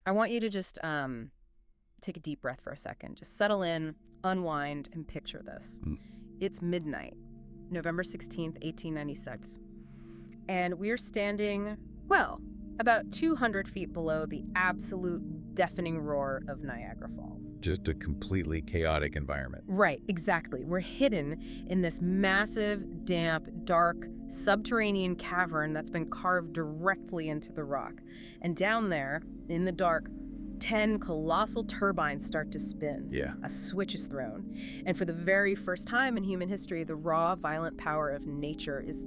I want you to just take a deep breath for a second. Just settle in, unwind, and picture this. It's midnight, November 16th, 1896. And we're standing, well, about 200 feet below the absolute deafening roar of Niagara Falls. Just a completely chaotic environment. Right, exactly. We're hidden in this massive, damp, dark, subterranean cavern that's been carved directly into the rock. And down there, in the dark, 10 colossal turbines start to spin. Yeah. A switch is thrown. And for the very first time in human history, the raw, violent power of nature is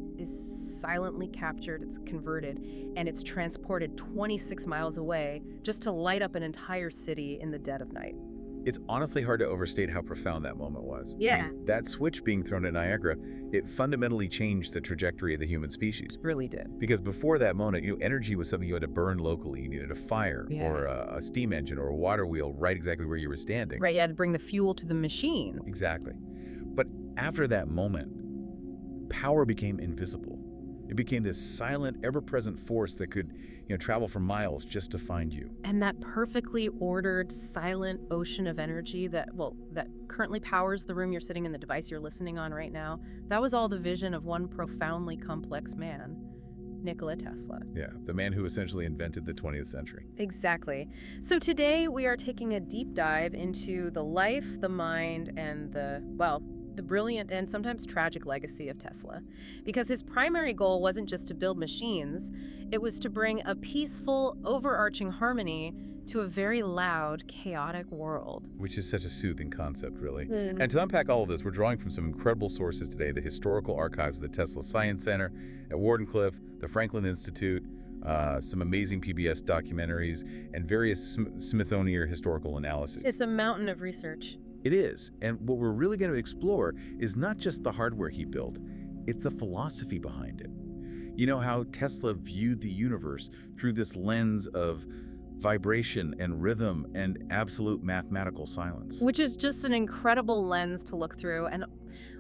silently captured, it's converted, and it's transported 26 miles away just to light up an entire city in the dead of night. It's honestly hard to overstate how profound that moment was. Yeah. I mean, that switch being thrown at Niagara, it fundamentally changed the trajectory of the human species. It really did. Because before that moment, energy was something you had to burn locally. You needed a fire or a steam engine or a water wheel right exactly where you were standing. Right, you had to bring the fuel to the machine. Exactly. But after that moment, power became invisible. It became this silent, ever-present force that could, travel for miles just to find you. And that perfectly ordered, silent ocean of energy that currently powers the room you're sitting in, the device you're listening on right now, that was all the vision of one profoundly complex man, Nikola Tesla. Yeah, the man who essentially invented the 20th century. Exactly. So today we are taking a deep dive into the life, the mind, and the brilliant and sometimes tragic legacy of Tesla. Because his primary goal wasn't just to build machines, it was to bring a peaceful, overarching harmony to a very loud, chaotic world. Which is such a soothing concept, really. And to unpack all of this, we're drawing from some incredible sources today: the historical archives of the Tesla Science Center at Wardenclyffe, the Franklin Institute, some amazing PBS documentaries, and various Smithsonian historical analysis. It's a mountain of research. It is. And what we're really going to explore is not just the hardware he built, it's the philosophy behind it. You know how Tesla viewed the universe through this lens of vibration and rhythm and absolute mathematical silence. Which is just an incredible lens to look through. And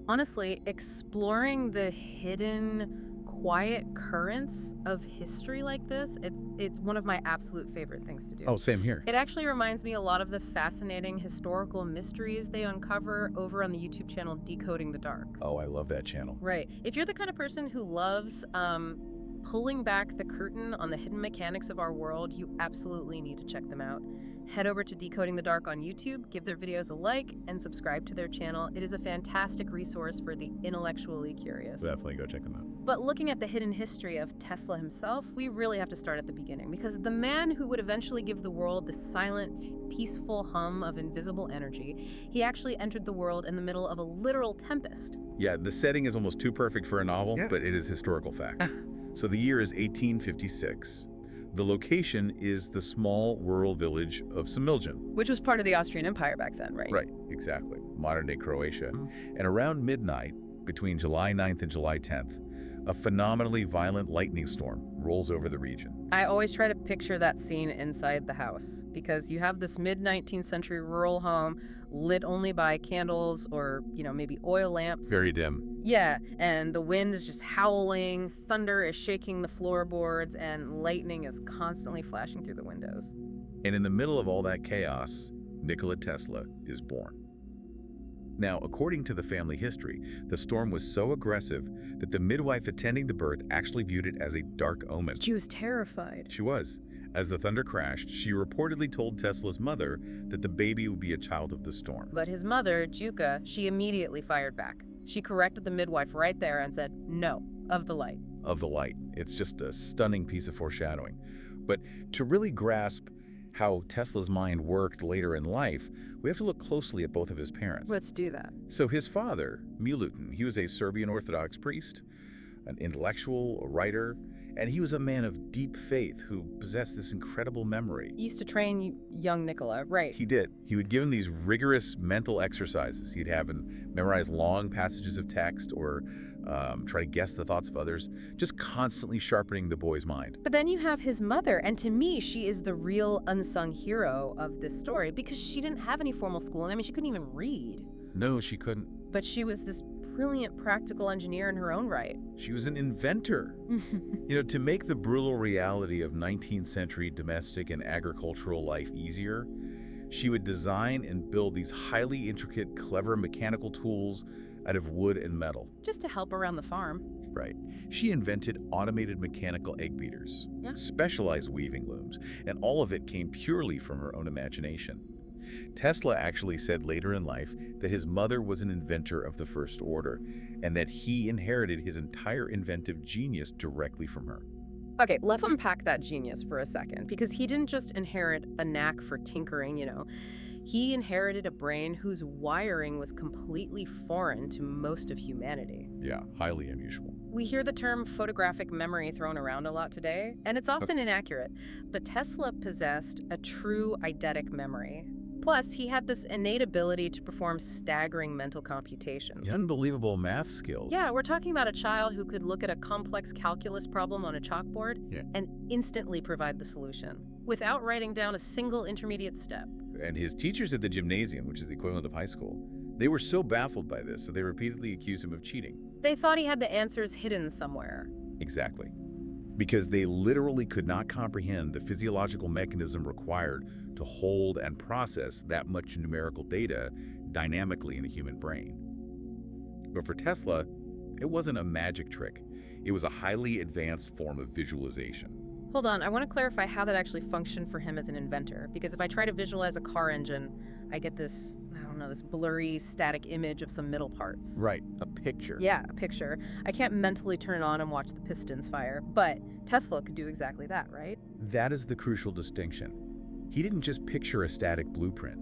honestly, exploring the hidden, quiet currents of history like this, it's one of my absolute favorite things to do. Oh, same here. It actually reminds me a lot of the fascinating historical mysteries they uncover over on the YouTube channel Decoding the Dark. Oh, I love that channel. Right. If you're the kind of person who loves pulling back the curtain on the hidden mechanics of our world, you absolutely need to check them out. Head over to Decoding the Dark on YouTube, give their videos a like, and subscribe to their channel. It is a fantastic resource for the intellectually curious. Definitely go check them out. But looking at the hidden history of Tesla himself, we really have to start at the beginning, because the man who would eventually give the world the silent, peaceful hum of invisible energy, he actually entered the world in the middle of a literal tempest. Yeah, the setting is almost too perfect for a novel, but it is historical fact. So the year is 1856. The location is the small rural village of Smiljan. Which was part of the Austrian Empire back then, right? Right, exactly. Modern-day Croatia. And around midnight, between July 9th and July 10th, a phenomenally violent lightning storm rolls over the region. I always try to picture that scene inside the house, because you have this mid-19th century rural home lit only by candles or, maybe oil lamps. Very dim. Yeah, and the wind is just howling, thunder is shaking the floorboards, and lightning is constantly flashing through the windows. And in the middle of all that chaos, Nikola Tesla is born. Now, according to the family history, the storm was so aggressive that the midwife attending the birth actually viewed it as a dark omen. She was terrified. She was. As the thunder crashed, she reportedly told Tesla's mother that the baby would be a child of the storm. But his mother, Juka, she immediately fired back. She corrected the midwife right there and said, no, of the light. Of the light. It's just a stunning piece of foreshadowing. But to really grasp how Tesla's mind worked later in life, we have to look closely at both of his parents. Let's do that. So his father, Milutin, he was a Serbian Orthodox priest, an intellectual, a writer, and he was a man of deep faith who possessed this incredible memory. He used to train young Nikola, right? He did. He would give him these rigorous mental exercises. He'd have him memorize long passages of text or try to guess the thoughts of others, just constantly sharpening the boy's mind. But then you have his mother, and to me, she is the real unsung hero of this story, because she didn't have any formal school. I mean, she couldn't even read. No, she couldn't. But she was this brilliant practical engineer in her own right. She was an inventor. To make the brutal reality of 19th century domestic and agricultural life easier, she would design and build these highly intricate, clever mechanical tools out of wood and metal. Just to help around the farm. Right. She invented automated mechanical egg beaters, Yeah. specialized weaving looms, and all of it came purely from her own imagination. Tesla actually said later in life that his mother was an inventor of the first order, and that he inherited his entire inventive genius directly from her. Okay, let's unpack that genius for a second, because he didn't just inherit a knack for tinkering. He inherited a brain whose wiring was completely foreign to most of humanity. Yeah, highly unusual. We hear the term photographic memory thrown around a lot today, and it's often inaccurate, but Tesla possessed a true eidetic memory. Plus, he had this innate ability to perform staggering mental computations. Unbelievable math skills. Yeah, we're talking about a child who could look at a complex calculus problem on a chalkboard and instantly provide the solution, without writing down a single intermediate step. And his teachers at the gymnasium, which is the equivalent of high school, they were so baffled by this that they repeatedly accused him of cheating. They thought he had the answers hidden somewhere. Exactly. Because they literally could not comprehend the physiological mechanism required to hold and process that much numerical data dynamically in a human brain. But for Tesla, it wasn't a magic trick. It was a highly advanced form of visualization. Hold on, I want to clarify how that actually functioned for him as an inventor, because if I try to visualize a car engine, I get this, this blurry, static image of some middle parts. Right, a picture. Yeah, a picture. I can't mentally turn it on and watch the pistons fire, but Tesla could do exactly that, right? That is the crucial distinction. He didn't just picture a static blueprint.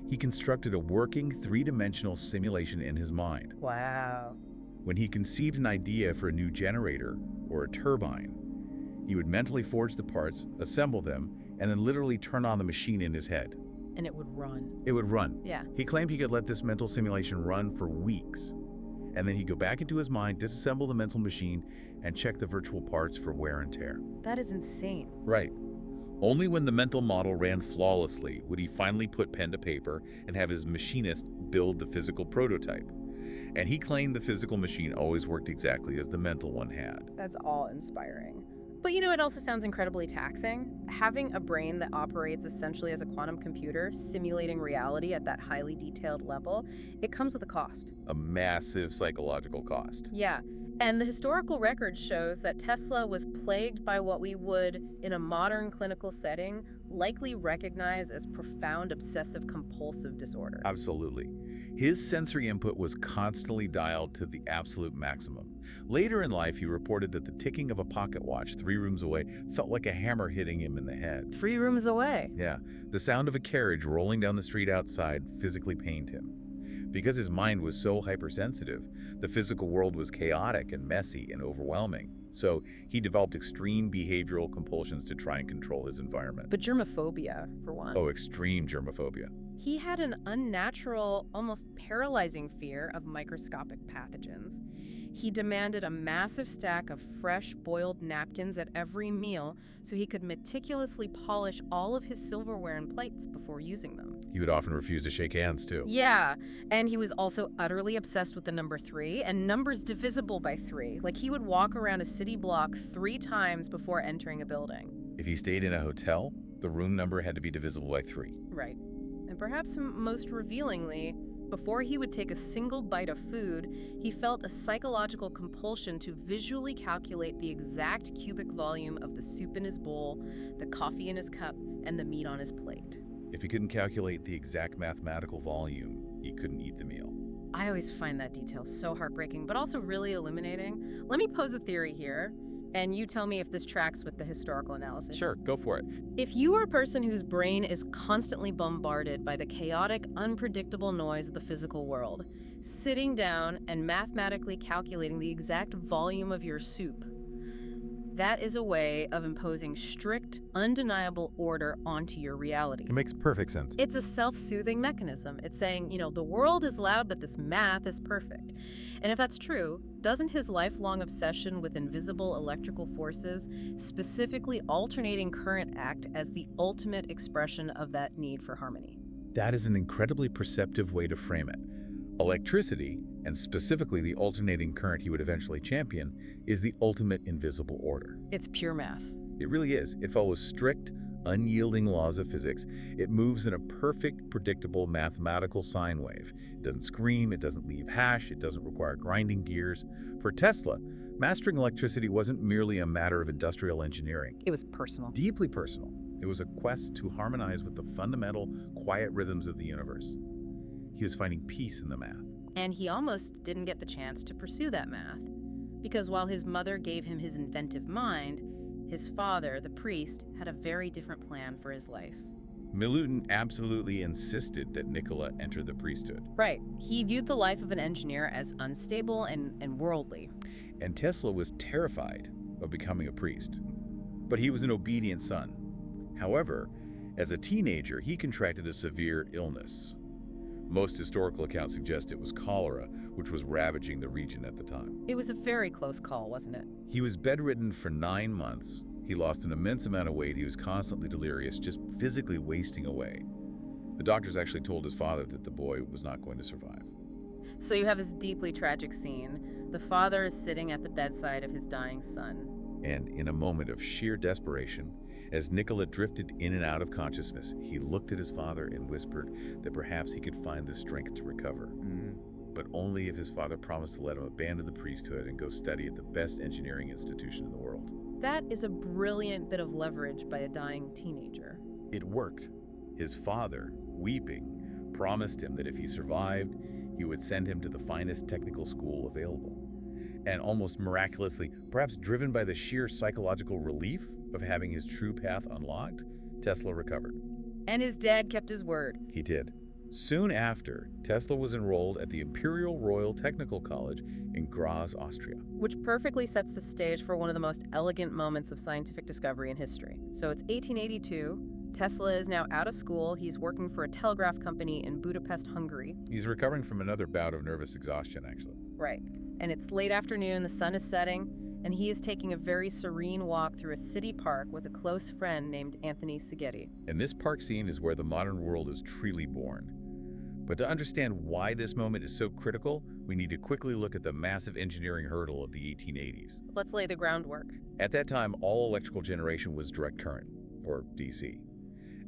He constructed a working, three-dimensional simulation in his mind. Wow. When he conceived an idea for a new generator or a turbine, he would mentally forge the parts, assemble them, and then literally turn on the machine in his head. And it would run. It would run. Yeah. He claimed he could let this mental simulation run for weeks. And then he'd go back into his mind, disassemble the mental machine, and check the virtual parts for wear and tear. That is insane. Right. Only when the mental model ran flawlessly would he finally put pen to paper and have his machinist build the physical prototype. And he claimed the physical machine always worked exactly as the mental one had. That's awe-inspiring. But it also sounds incredibly taxing. Having a brain that operates essentially as a quantum computer, simulating reality at that highly detailed level, it comes with a cost. A massive psychological cost. Yeah, and the historical record shows that Tesla was plagued by what we would, in a modern clinical setting, likely recognize as profound obsessive-compulsive disorder. Absolutely. His sensory input was constantly dialed to the absolute maximum. Later in life, he reported that the ticking of a pocket watch 3 rooms away felt like a hammer hitting him in the head. 3 rooms away. Yeah, the sound of a carriage rolling down the street outside physically pained him. Because his mind was so hypersensitive, the physical world was chaotic and messy and overwhelming. So he developed extreme behavioral compulsions to try and control his environment. But germophobia, for one. Oh, extreme germophobia. He had an unnatural, almost paralyzing fear of microscopic pathogens. He demanded a massive stack of fresh, boiled napkins at every meal so he could meticulously polish all of his silverware and plates before using them. He would often refuse to shake hands, too. Yeah, and he was also utterly obsessed with the number 3 and numbers divisible by 3. Like, he would walk around a city block 3 times before entering a building. If he stayed in a hotel, the room number had to be divisible by 3. Right. And perhaps most revealingly, before he would take a single bite of food, he felt a psychological compulsion to visually calculate the exact cubic volume of the soup in his bowl, the coffee in his cup, and the meat on his plate. If he couldn't calculate the exact mathematical volume, he couldn't eat the meal. I always find that detail so heartbreaking, but also really illuminating. Let me pose a theory here, and you tell me if this tracks with the historical analysis. Sure, go for it. If you are a person whose brain is constantly bombarded by the chaotic, unpredictable noise of the physical world, sitting down and mathematically calculating the exact volume of your soup, that is a way of imposing strict, undeniable order onto your reality. It makes perfect sense. It's a self-soothing mechanism. It's saying, the world is loud, but this math is perfect. And if that's true, doesn't his lifelong obsession with invisible electrical forces, specifically alternating current, act as the ultimate expression of that need for harmony? That is an incredibly perceptive way to frame it. Electricity, and specifically the alternating current he would eventually champion, is the ultimate invisible order. It's pure math. It really is. It follows strict, unyielding laws of physics. It moves in a perfect, predictable mathematical sine wave. It doesn't scream, it doesn't leave hash, it doesn't require grinding gears. For Tesla, mastering electricity wasn't merely a matter of industrial engineering. It was personal. Deeply personal. It was a quest to harmonize with the fundamental, quiet rhythms of the universe. He was finding peace in the math. And he almost didn't get the chance to pursue that math, because while his mother gave him his inventive mind, his father, the priest, had a very different plan for his life. Milutin absolutely insisted that Nikola enter the priesthood. Right. He viewed the life of an engineer as unstable and worldly. And Tesla was terrified of becoming a priest. But he was an obedient son. However, as a teenager, he contracted a severe illness. Most historical accounts suggest it was cholera, which was ravaging the region at the time. It was a very close call, wasn't it? He was bedridden for 9 months. He lost an immense amount of weight. He was constantly delirious, just physically wasting away. The doctors actually told his father that the boy was not going to survive. So you have this deeply tragic scene. The father is sitting at the bedside of his dying son. And in a moment of sheer desperation, as Nikola drifted in and out of consciousness, he looked at his father and whispered that perhaps he could find the strength to recover. But only if his father promised to let him abandon the priesthood and go study at the best engineering institution in the world. That is a brilliant bit of leverage by a dying teenager. It worked. His father, weeping, promised him that if he survived, he would send him to the finest technical school available. And almost miraculously, perhaps driven by the sheer psychological relief of having his true path unlocked, Tesla recovered. And his dad kept his word. He did. Soon after, Tesla was enrolled at the Imperial Royal Technical College in Graz, Austria. Which perfectly sets the stage for one of the most elegant moments of scientific discovery in history. So it's 1882. Tesla is now out of school. He's working for a telegraph company in Budapest, Hungary. He's recovering from another bout of nervous exhaustion, actually. Right. And it's late afternoon, the sun is setting, and he is taking a very serene walk through a city park with a close friend named Anthony Szigeti. And this park scene is where the modern world is truly born. But to understand why this moment is so critical, we need to quickly look at the massive engineering hurdle of the 1880s. Let's lay the groundwork. At that time, all electrical generation was direct current, or DC.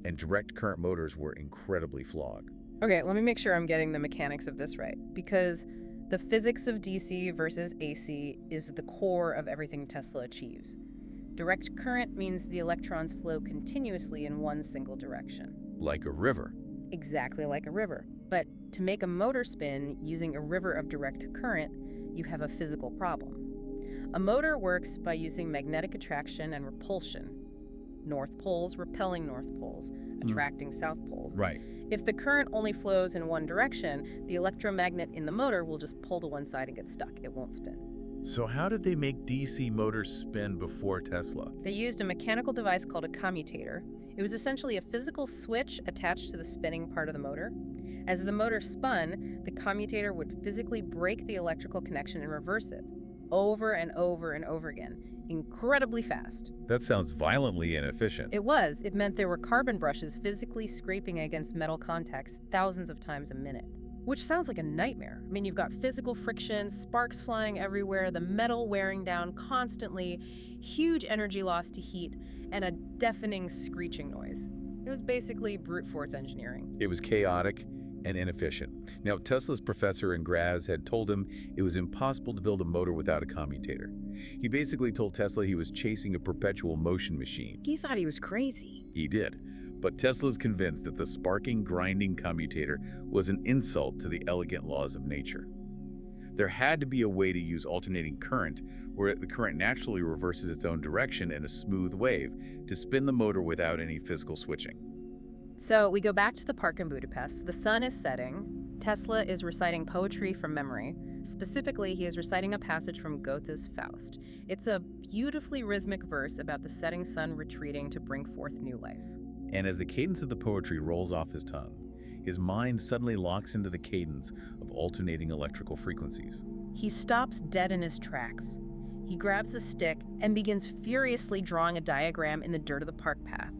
And direct current motors were incredibly flawed. Okay, let me make sure I'm getting the mechanics of this right, because the physics of DC versus AC is the core of everything Tesla achieves. Direct current means the electrons flow continuously in one single direction. Like a river. Exactly like a river. But to make a motor spin using a river of direct current, you have a physical problem. A motor works by using magnetic attraction and repulsion. North poles repelling north poles, attracting south poles. Right. If the current only flows in one direction, the electromagnet in the motor will just pull to one side and get stuck. It won't spin. So how did they make DC motors spin before Tesla? They used a mechanical device called a commutator. It was essentially a physical switch attached to the spinning part of the motor. As the motor spun, the commutator would physically break the electrical connection and reverse it, over and over and over again, incredibly fast. That sounds violently inefficient. It was. It meant there were carbon brushes physically scraping against metal contacts thousands of times a minute. Which sounds like a nightmare. I mean, you've got physical friction, sparks flying everywhere, the metal wearing down constantly, huge energy loss to heat, and a deafening screeching noise. It was basically brute force engineering. It was chaotic and inefficient. Now, Tesla's professor in Graz had told him it was impossible to build a motor without a commutator. He basically told Tesla he was chasing a perpetual motion machine. He thought he was crazy. He did. But Tesla's convinced that the sparking, grinding commutator was an insult to the elegant laws of nature. There had to be a way to use alternating current, where the current naturally reverses its own direction in a smooth wave, to spin the motor without any physical switching. So we go back to the park in Budapest. The sun is setting. Tesla is reciting poetry from memory. Specifically, he is reciting a passage from Goethe's Faust. It's a beautifully rhythmic verse about the setting sun retreating to bring forth new life. And as the cadence of the poetry rolls off his tongue, his mind suddenly locks into the cadence of alternating electrical frequencies. He stops dead in his tracks. He grabs a stick and begins furiously drawing a diagram in the dirt of the park path.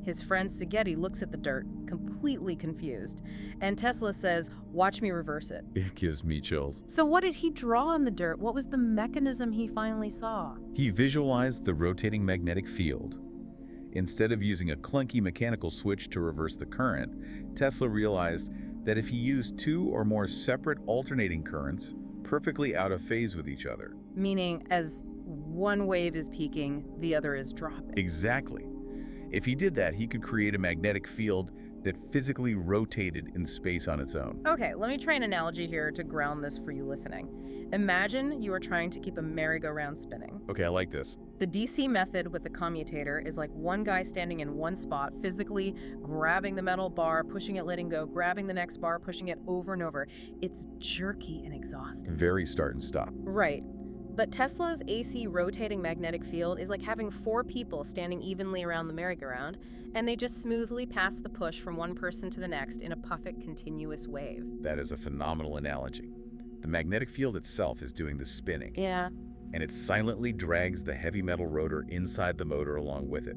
His friend Szigeti looks at the dirt, completely confused, and Tesla says, "Watch me reverse it." It gives me chills. So what did he draw on the dirt? What was the mechanism he finally saw? He visualized the rotating magnetic field. Instead of using a clunky mechanical switch to reverse the current, Tesla realized that if he used two or more separate alternating currents, perfectly out of phase with each other. Meaning, as one wave is peaking, the other is dropping. Exactly. If he did that, he could create a magnetic field that physically rotated in space on its own. Okay, let me try an analogy here to ground this for you listening. Imagine you are trying to keep a merry-go-round spinning. Okay, I like this. The DC method with the commutator is like one guy standing in one spot, physically grabbing the metal bar, pushing it, letting go, grabbing the next bar, pushing it over and over. It's jerky and exhausting. Very start and stop. Right. But Tesla's AC rotating magnetic field is like having four people standing evenly around the merry-go-round, and they just smoothly pass the push from one person to the next in a perfect continuous wave. That is a phenomenal analogy. The magnetic field itself is doing the spinning. Yeah. And it silently drags the heavy metal rotor inside the motor along with it.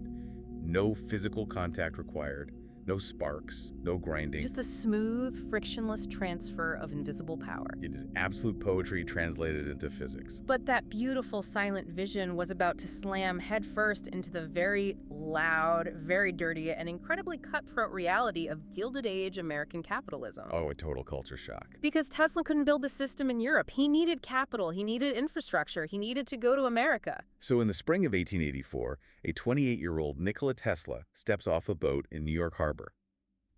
No physical contact required, no sparks, no grinding. Just a smooth, frictionless transfer of invisible power. It is absolute poetry translated into physics. But that beautiful silent vision was about to slam headfirst into the very loud, very dirty, and incredibly cutthroat reality of Gilded Age American capitalism. Oh, a total culture shock. Because Tesla couldn't build the system in Europe. He needed capital, he needed infrastructure, he needed to go to America. So in the spring of 1884, a 28-year-old Nikola Tesla steps off a boat in New York Harbor.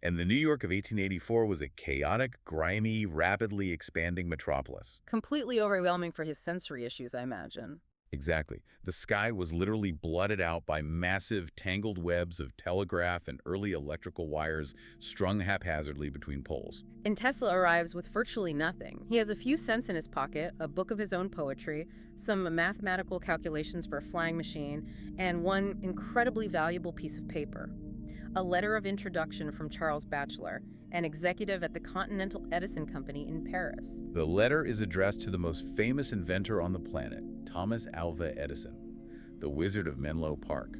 And the New York of 1884 was a chaotic, grimy, rapidly expanding metropolis. Completely overwhelming for his sensory issues, I imagine. Exactly. The sky was literally blotted out by massive, tangled webs of telegraph and early electrical wires strung haphazardly between poles. And Tesla arrives with virtually nothing. He has a few cents in his pocket, a book of his own poetry, some mathematical calculations for a flying machine, and one incredibly valuable piece of paper. A letter of introduction from Charles Batchelor, an executive at the Continental Edison Company in Paris. The letter is addressed to the most famous inventor on the planet, Thomas Alva Edison, the Wizard of Menlo Park.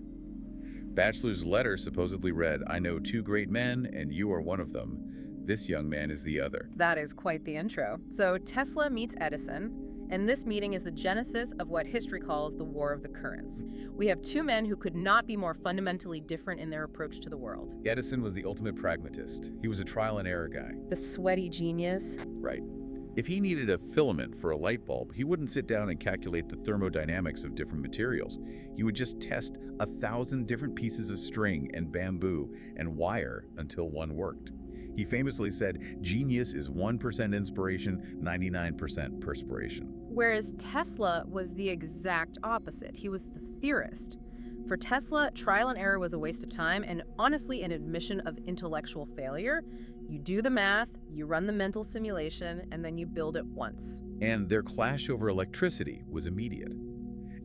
Batchelor's letter supposedly read, "I know two great men, and you are one of them. This young man is the other." That is quite the intro. So Tesla meets Edison, and this meeting is the genesis of what history calls the War of the Currents. We have two men who could not be more fundamentally different in their approach to the world. Edison was the ultimate pragmatist. He was a trial and error guy. The sweaty genius. Right. If he needed a filament for a light bulb, he wouldn't sit down and calculate the thermodynamics of different materials. He would just test 1,000 different pieces of string and bamboo and wire until one worked. He famously said, "Genius is 1% inspiration, 99% perspiration." Whereas Tesla was the exact opposite. He was the theorist. For Tesla, trial and error was a waste of time and honestly an admission of intellectual failure. You do the math, you run the mental simulation, and then you build it once. And their clash over electricity was immediate.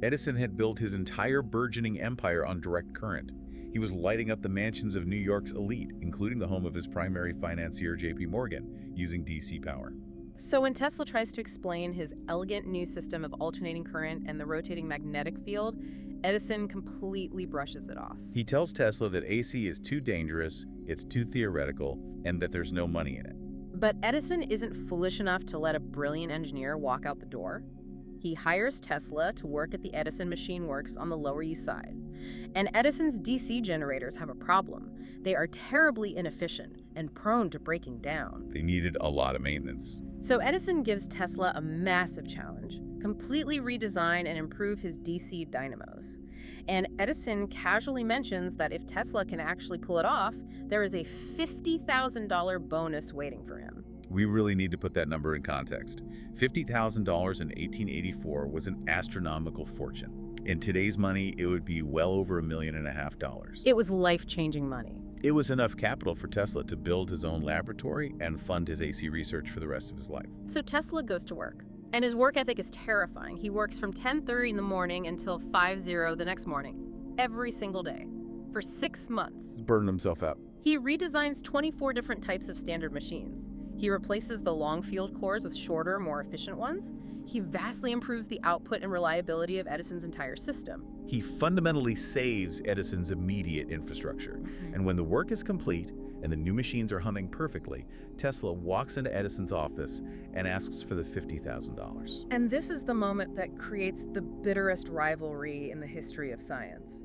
Edison had built his entire burgeoning empire on direct current. He was lighting up the mansions of New York's elite, including the home of his primary financier, J.P. Morgan, using DC power. So when Tesla tries to explain his elegant new system of alternating current and the rotating magnetic field, Edison completely brushes it off. He tells Tesla that AC is too dangerous, it's too theoretical, and that there's no money in it. But Edison isn't foolish enough to let a brilliant engineer walk out the door. He hires Tesla to work at the Edison Machine Works on the Lower East Side. And Edison's DC generators have a problem. They are terribly inefficient and prone to breaking down. They needed a lot of maintenance. So Edison gives Tesla a massive challenge: completely redesign and improve his DC dynamos. And Edison casually mentions that if Tesla can actually pull it off, there is a $50,000 bonus waiting for him. We really need to put that number in context. $50,000 in 1884 was an astronomical fortune. In today's money, it would be well over $1.5 million. It was life-changing money. It was enough capital for Tesla to build his own laboratory and fund his AC research for the rest of his life. So Tesla goes to work. And his work ethic is terrifying. He works from 10:30 in the morning until 5:00 the next morning, every single day, for 6 months. He's burning himself out. He redesigns 24 different types of standard machines. He replaces the long field cores with shorter, more efficient ones. He vastly improves the output and reliability of Edison's entire system. He fundamentally saves Edison's immediate infrastructure. And when the work is complete and the new machines are humming perfectly, Tesla walks into Edison's office and asks for the $50,000. And this is the moment that creates the bitterest rivalry in the history of science.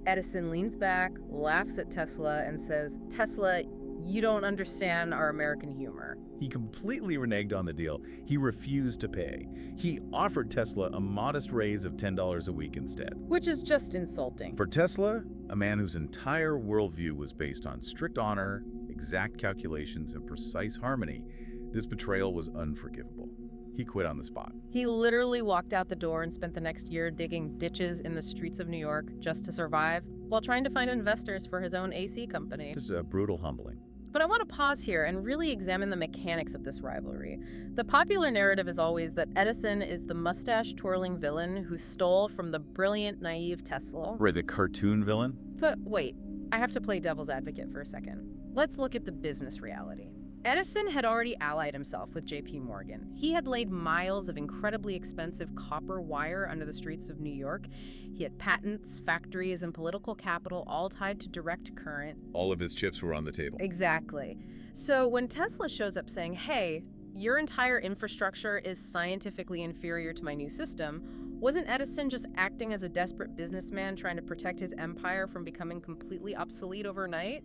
Edison leans back, laughs at Tesla, and says, "Tesla, you don't understand our American humor." He completely reneged on the deal. He refused to pay. He offered Tesla a modest raise of $10 a week instead. Which is just insulting. For Tesla, a man whose entire worldview was based on strict honor, exact calculations, and precise harmony, this betrayal was unforgivable. He quit on the spot. He literally walked out the door and spent the next year digging ditches in the streets of New York just to survive, while trying to find investors for his own AC company. Just a brutal humbling. But I want to pause here and really examine the mechanics of this rivalry. The popular narrative is always that Edison is the mustache-twirling villain who stole from the brilliant, naive Tesla. Right, the cartoon villain? But wait, I have to play devil's advocate for a second. Let's look at the business reality. Edison had already allied himself with J.P. Morgan. He had laid miles of incredibly expensive copper wire under the streets of New York. He had patents, factories, and political capital all tied to direct current. All of his chips were on the table. Exactly. So when Tesla shows up saying, "Hey, your entire infrastructure is scientifically inferior to my new system," wasn't Edison just acting as a desperate businessman trying to protect his empire from becoming completely obsolete overnight?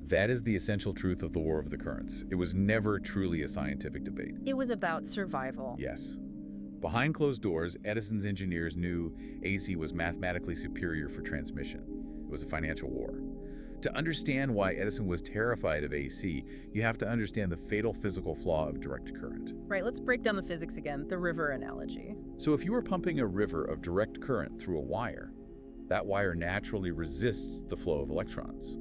That is the essential truth of the War of the Currents. It was never truly a scientific debate. It was about survival. Yes. Behind closed doors, Edison's engineers knew AC was mathematically superior for transmission. It was a financial war. To understand why Edison was terrified of AC, you have to understand the fatal physical flaw of direct current. Right, let's break down the physics again, the river analogy. So if you were pumping a river of direct current through a wire, that wire naturally resists the flow of electrons.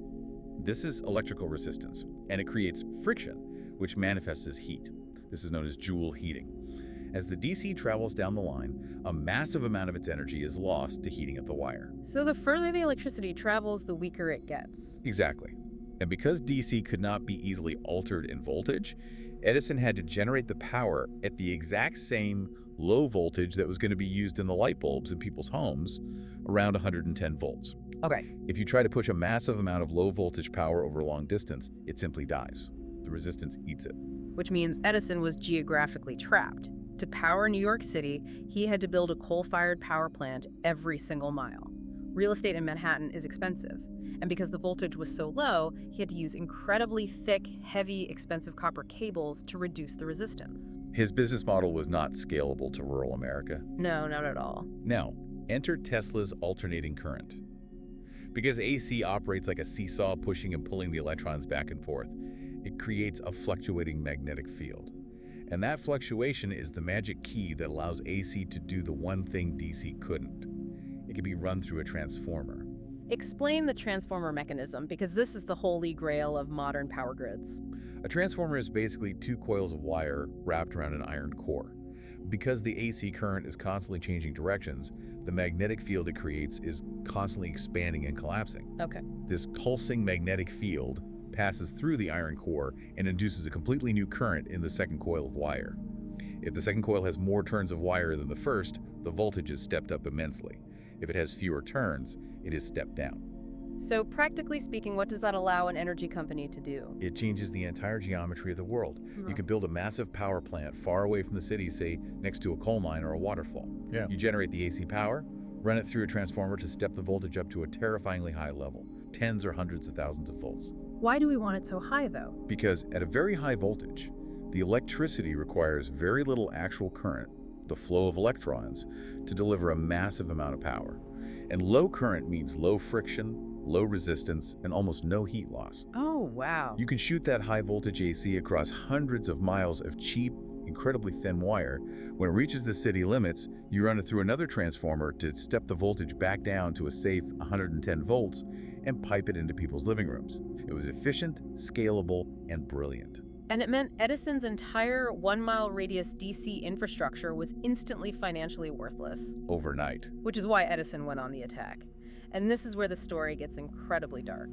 This is electrical resistance, and it creates friction, which manifests as heat. This is known as Joule heating. As the DC travels down the line, a massive amount of its energy is lost to heating up the wire. So the further the electricity travels, the weaker it gets. Exactly. And because DC could not be easily altered in voltage, Edison had to generate the power at the exact same low voltage that was going to be used in the light bulbs in people's homes, around 110 volts. Okay. If you try to push a massive amount of low voltage power over a long distance, it simply dies. The resistance eats it. Which means Edison was geographically trapped. To power New York City, he had to build a coal-fired power plant every single mile. Real estate in Manhattan is expensive, and because the voltage was so low, he had to use incredibly thick, heavy, expensive copper cables to reduce the resistance. His business model was not scalable to rural America. No, not at all. Now, enter Tesla's alternating current. Because AC operates like a seesaw, pushing and pulling the electrons back and forth, it creates a fluctuating magnetic field. And that fluctuation is the magic key that allows AC to do the one thing DC couldn't. It can be run through a transformer. Explain the transformer mechanism, because this is the holy grail of modern power grids. A transformer is basically two coils of wire wrapped around an iron core. Because the AC current is constantly changing directions, the magnetic field it creates is constantly expanding and collapsing. Okay. This pulsing magnetic field passes through the iron core and induces a completely new current in the second coil of wire. If the second coil has more turns of wire than the first, the voltage is stepped up immensely. If it has fewer turns, it is stepped down. So practically speaking, what does that allow an energy company to do? It changes the entire geometry of the world. You can build a massive power plant far away from the city, say next to a coal mine or a waterfall. Yeah. You generate the AC power, run it through a transformer to step the voltage up to a terrifyingly high level, tens or hundreds of thousands of volts. Why do we want it so high, though? Because at a very high voltage, the electricity requires very little actual current, the flow of electrons, to deliver a massive amount of power. And low current means low friction, low resistance, and almost no heat loss. Oh, wow. You can shoot that high voltage AC across hundreds of miles of cheap, incredibly thin wire. When it reaches the city limits, you run it through another transformer to step the voltage back down to a safe 110 volts and pipe it into people's living rooms. It was efficient, scalable, and brilliant. And it meant Edison's entire 1-mile radius DC infrastructure was instantly financially worthless. Overnight. Which is why Edison went on the attack. And this is where the story gets incredibly dark.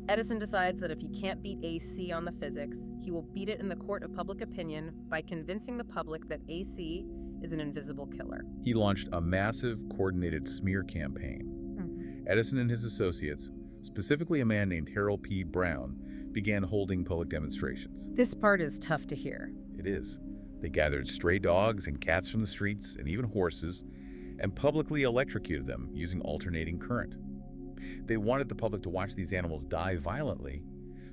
Edison decides that if he can't beat AC on the physics, he will beat it in the court of public opinion by convincing the public that AC is an invisible killer. He launched a massive coordinated smear campaign. Edison and his associates, specifically a man named Harold P. Brown, began holding public demonstrations. This part is tough to hear. It is. They gathered stray dogs and cats from the streets, and even horses, and publicly electrocuted them using alternating current. They wanted the public to watch these animals die violently,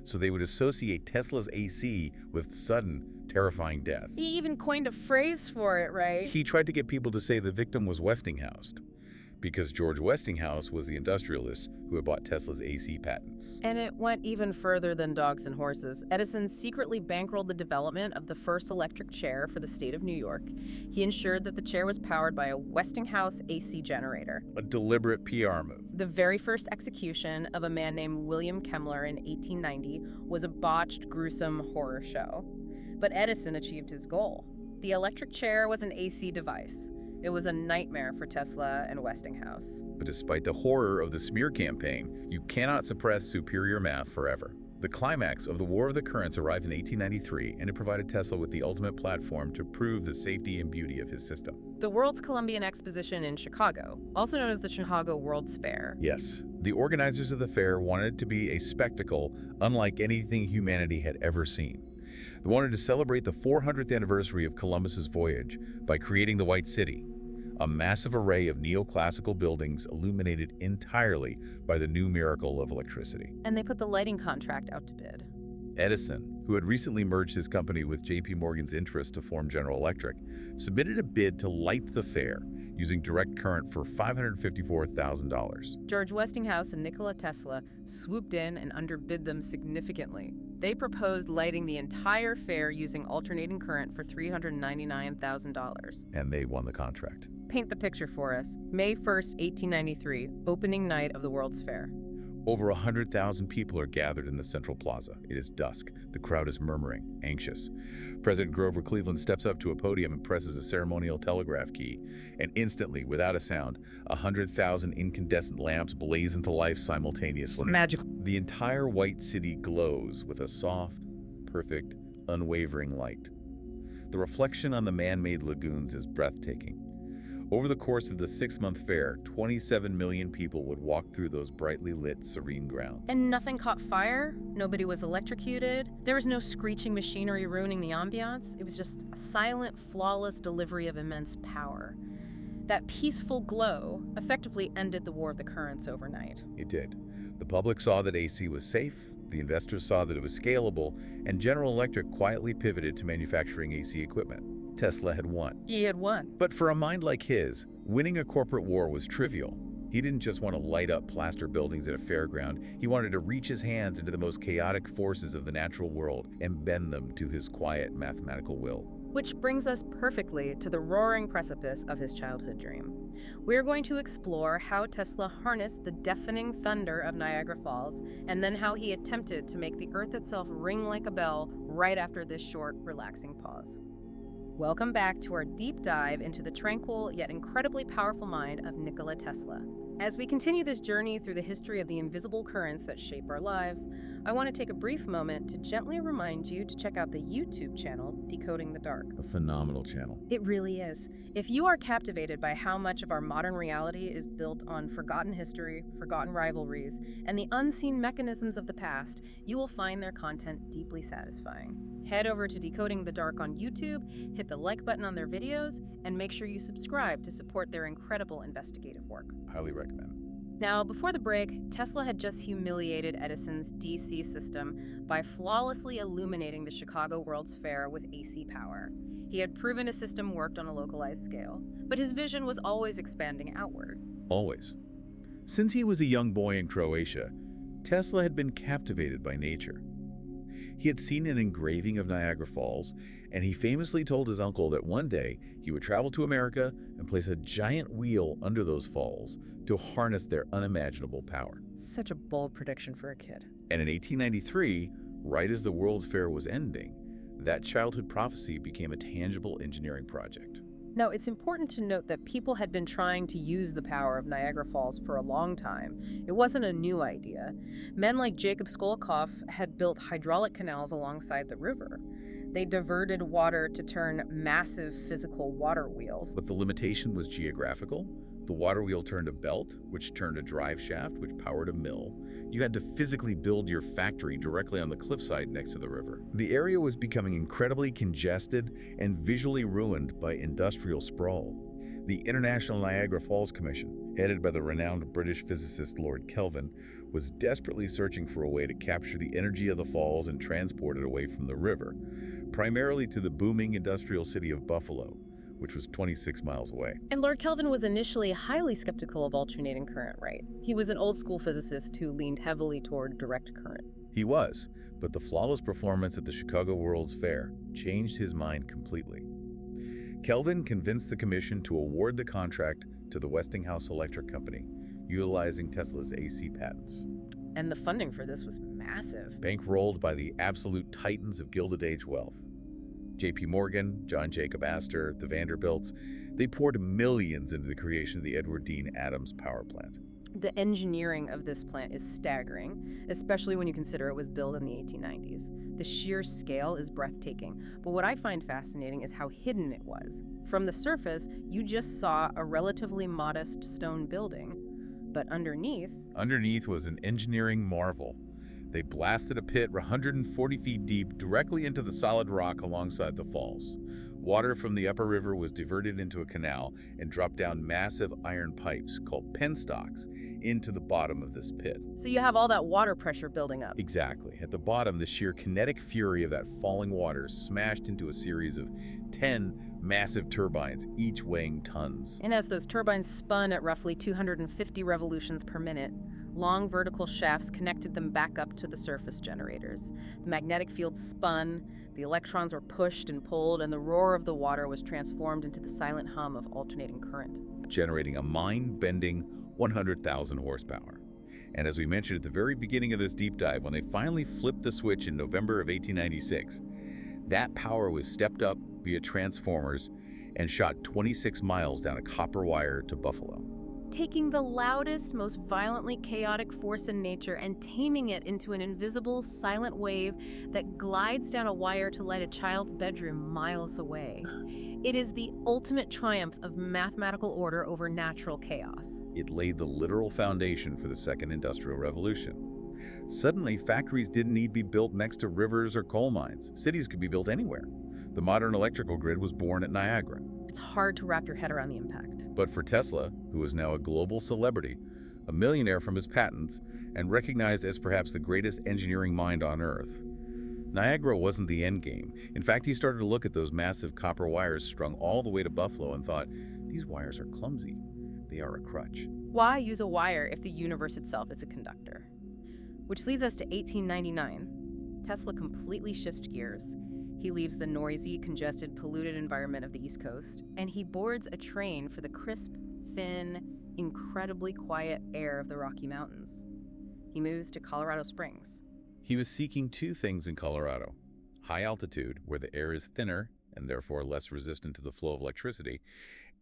so they would associate Tesla's AC with sudden, terrifying death. He even coined a phrase for it, right? He tried to get people to say the victim was Westinghoused, because George Westinghouse was the industrialist who had bought Tesla's AC patents. And it went even further than dogs and horses. Edison secretly bankrolled the development of the first electric chair for the state of New York. He ensured that the chair was powered by a Westinghouse AC generator. A deliberate PR move. The very first execution of a man named William Kemmler in 1890 was a botched, gruesome horror show. But Edison achieved his goal. The electric chair was an AC device. It was a nightmare for Tesla and Westinghouse. But despite the horror of the smear campaign, you cannot suppress superior math forever. The climax of the War of the Currents arrived in 1893, and it provided Tesla with the ultimate platform to prove the safety and beauty of his system. The World's Columbian Exposition in Chicago, also known as the Chicago World's Fair. Yes, the organizers of the fair wanted it to be a spectacle unlike anything humanity had ever seen. They wanted to celebrate the 400th anniversary of Columbus's voyage by creating the White City, a massive array of neoclassical buildings illuminated entirely by the new miracle of electricity. And they put the lighting contract out to bid. Edison, who had recently merged his company with J.P. Morgan's interest to form General Electric, submitted a bid to light the fair using direct current for $554,000. George Westinghouse and Nikola Tesla swooped in and underbid them significantly. They proposed lighting the entire fair using alternating current for $399,000. And they won the contract. Paint the picture for us. May 1st, 1893, opening night of the World's Fair. Over 100,000 people are gathered in the central plaza. It is dusk. The crowd is murmuring, anxious. President Grover Cleveland steps up to a podium and presses a ceremonial telegraph key. And instantly, without a sound, 100,000 incandescent lamps blaze into life simultaneously. It's magical. The entire White City glows with a soft, perfect, unwavering light. The reflection on the man-made lagoons is breathtaking. Over the course of the 6-month fair, 27 million people would walk through those brightly lit, serene grounds. And nothing caught fire, nobody was electrocuted, there was no screeching machinery ruining the ambiance. It was just a silent, flawless delivery of immense power. That peaceful glow effectively ended the War of the Currents overnight. It did. The public saw that AC was safe, the investors saw that it was scalable, and General Electric quietly pivoted to manufacturing AC equipment. Tesla had won. He had won. But for a mind like his, winning a corporate war was trivial. He didn't just want to light up plaster buildings at a fairground. He wanted to reach his hands into the most chaotic forces of the natural world and bend them to his quiet mathematical will. Which brings us perfectly to the roaring precipice of his childhood dream. We're going to explore how Tesla harnessed the deafening thunder of Niagara Falls, and then how he attempted to make the Earth itself ring like a bell right after this short, relaxing pause. Welcome back to our deep dive into the tranquil yet incredibly powerful mind of Nikola Tesla. As we continue this journey through the history of the invisible currents that shape our lives, I want to take a brief moment to gently remind you to check out the YouTube channel, Decoding the Dark. A phenomenal channel. It really is. If you are captivated by how much of our modern reality is built on forgotten history, forgotten rivalries, and the unseen mechanisms of the past, you will find their content deeply satisfying. Head over to Decoding the Dark on YouTube, hit the like button on their videos, and make sure you subscribe to support their incredible investigative work. Highly recommend. Now, before the break, Tesla had just humiliated Edison's DC system by flawlessly illuminating the Chicago World's Fair with AC power. He had proven his system worked on a localized scale, but his vision was always expanding outward. Always. Since he was a young boy in Croatia, Tesla had been captivated by nature. He had seen an engraving of Niagara Falls, and he famously told his uncle that one day he would travel to America and place a giant wheel under those falls to harness their unimaginable power. Such a bold prediction for a kid. And in 1893, right as the World's Fair was ending, that childhood prophecy became a tangible engineering project. Now, it's important to note that people had been trying to use the power of Niagara Falls for a long time. It wasn't a new idea. Men like Jacob Skolkoff had built hydraulic canals alongside the river. They diverted water to turn massive physical water wheels. But the limitation was geographical. The water wheel turned a belt, which turned a drive shaft, which powered a mill. You had to physically build your factory directly on the cliffside next to the river. The area was becoming incredibly congested and visually ruined by industrial sprawl. The International Niagara Falls Commission, headed by the renowned British physicist Lord Kelvin, was desperately searching for a way to capture the energy of the falls and transport it away from the river, primarily to the booming industrial city of Buffalo, which was 26 miles away. And Lord Kelvin was initially highly skeptical of alternating current, right? He was an old-school physicist who leaned heavily toward direct current. He was, but the flawless performance at the Chicago World's Fair changed his mind completely. Kelvin convinced the commission to award the contract to the Westinghouse Electric Company, utilizing Tesla's AC patents. And the funding for this was massive. Bankrolled by the absolute titans of Gilded Age wealth. J.P. Morgan, John Jacob Astor, the Vanderbilts, they poured millions into the creation of the Edward Dean Adams power plant. The engineering of this plant is staggering, especially when you consider it was built in the 1890s. The sheer scale is breathtaking, but what I find fascinating is how hidden it was. From the surface, you just saw a relatively modest stone building, but underneath was an engineering marvel. They blasted a pit 140 feet deep directly into the solid rock alongside the falls. Water from the upper river was diverted into a canal and dropped down massive iron pipes called penstocks into the bottom of this pit. So you have all that water pressure building up. Exactly. At the bottom, the sheer kinetic fury of that falling water smashed into a series of 10 massive turbines, each weighing tons. And as those turbines spun at roughly 250 revolutions per minute, long vertical shafts connected them back up to the surface generators. The magnetic field spun, the electrons were pushed and pulled, and the roar of the water was transformed into the silent hum of alternating current, generating a mind-bending 100,000 horsepower. And as we mentioned at the very beginning of this deep dive, when they finally flipped the switch in November of 1896, that power was stepped up via transformers and shot 26 miles down a copper wire to Buffalo. Taking the loudest, most violently chaotic force in nature and taming it into an invisible, silent wave that glides down a wire to light a child's bedroom miles away. It is the ultimate triumph of mathematical order over natural chaos. It laid the literal foundation for the Second Industrial Revolution. Suddenly, factories didn't need to be built next to rivers or coal mines. Cities could be built anywhere. The modern electrical grid was born at Niagara. It's hard to wrap your head around the impact. But for Tesla, who is now a global celebrity, a millionaire from his patents, and recognized as perhaps the greatest engineering mind on Earth, Niagara wasn't the end game. In fact, he started to look at those massive copper wires strung all the way to Buffalo and thought, these wires are clumsy. They are a crutch. Why use a wire if the universe itself is a conductor? Which leads us to 1899. Tesla completely shifts gears. He leaves the noisy, congested, polluted environment of the East Coast, and he boards a train for the crisp, thin, incredibly quiet air of the Rocky Mountains. He moves to Colorado Springs. He was seeking two things in Colorado: high altitude, where the air is thinner and therefore less resistant to the flow of electricity,